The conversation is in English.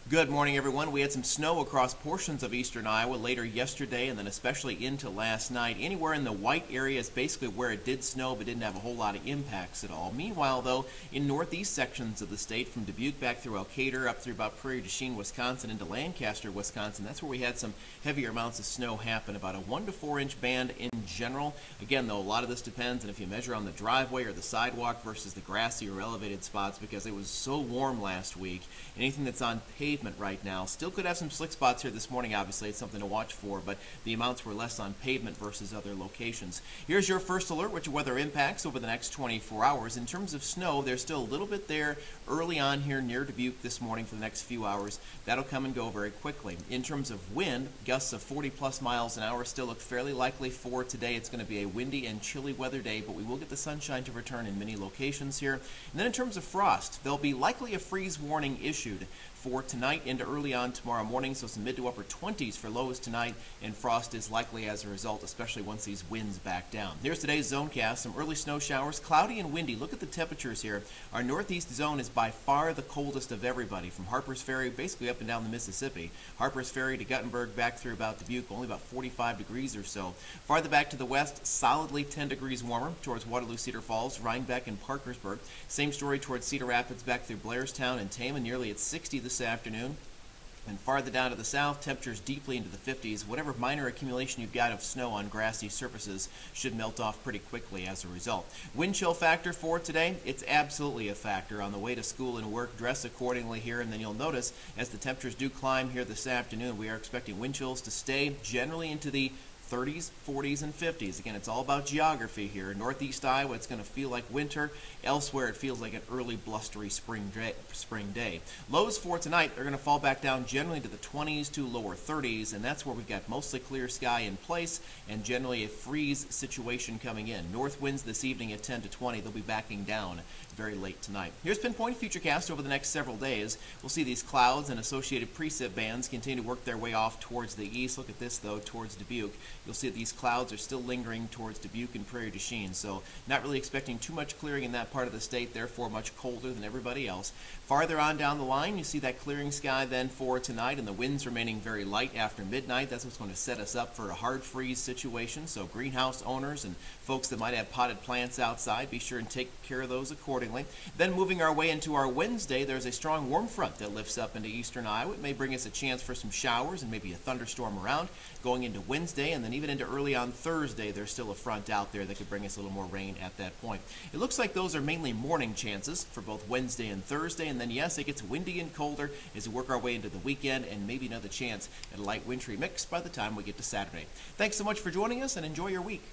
Good morning, everyone. We had some snow across portions of eastern Iowa later yesterday and then especially into last night. Anywhere in the white area is basically where it did snow but didn't have a whole lot of impacts at all. Meanwhile, though, in northeast sections of the state, from Dubuque back through Elkader up through about Prairie du Chien, Wisconsin, into Lancaster, Wisconsin, that's where we had some heavier amounts of snow happen, about a 1 to 4 inch band in general. Again, though, a lot of this depends on if you measure on the driveway or the sidewalk versus the grassy or elevated spots because it was so warm last week. Anything that's on pavement right now still could have some slick spots here this morning. Obviously, it's something to watch for, but the amounts were less on pavement versus other locations. Here's your first alert, which weather impacts over the next 24 hours. In terms of snow, there's still a little bit there early on here near Dubuque this morning for the next few hours. That'll come and go very quickly. In terms of wind, gusts of 40 plus miles an hour still look fairly likely for today. It's going to be a windy and chilly weather day, but we will get the sunshine to return in many locations here. And then in terms of frost, there'll be likely a freeze warning issued for tonight into early on tomorrow morning, so some mid to upper 20s for lows tonight, and frost is likely as a result, especially once these winds back down. Here's today's zonecast. Some early snow showers, cloudy and windy. Look at the temperatures here. Our northeast zone is by far the coldest of everybody, from Harpers Ferry basically up and down the Mississippi. Harpers Ferry to Guttenberg back through about Dubuque, only about 45 degrees or so. Farther back to the west, solidly 10 degrees warmer towards Waterloo, Cedar Falls, Rhinebeck, and Parkersburg. Same story towards Cedar Rapids back through Blairstown and Tama, nearly at 60 this afternoon. And farther down to the south, temperatures deeply into the 50s. Whatever minor accumulation you've got of snow on grassy surfaces should melt off pretty quickly as a result. Wind chill factor for today, it's absolutely a factor. On the way to school and work, dress accordingly here, and then you'll notice as the temperatures do climb here this afternoon, we are expecting wind chills to stay generally into the 30s, 40s, and 50s. Again, it's all about geography here. Northeast Iowa, it's going to feel like winter. Elsewhere, it feels like an early blustery spring day. Lows for tonight are going to fall back down generally to the 20s to lower 30s, and that's where we've got mostly clear sky in place and generally a freeze situation coming in. North winds this evening at 10 to 20. They'll be backing down very late tonight. Here's Pinpoint Futurecast over the next several days. We'll see these clouds and associated precip bands continue to work their way off towards the east. Look at this, though, towards Dubuque. You'll see that these clouds are still lingering towards Dubuque and Prairie du Chien, so not really expecting too much clearing in that part of the state, therefore much colder than everybody else. Farther on down the line, you see that clearing sky then for tonight, and the winds remaining very light after midnight. That's what's going to set us up for a hard freeze situation, so greenhouse owners and folks that might have potted plants outside, be sure and take care of those accordingly. Then moving our way into our Wednesday, there's a strong warm front that lifts up into eastern Iowa. It may bring us a chance for some showers and maybe a thunderstorm around going into Wednesday, and then even into early on Thursday, there's still a front out there that could bring us a little more rain at that point. It looks like those are mainly morning chances for both Wednesday and Thursday, and then yes, it gets windy and colder as we work our way into the weekend, and maybe another chance at a light wintry mix by the time we get to Saturday. Thanks so much for joining us, and enjoy your week.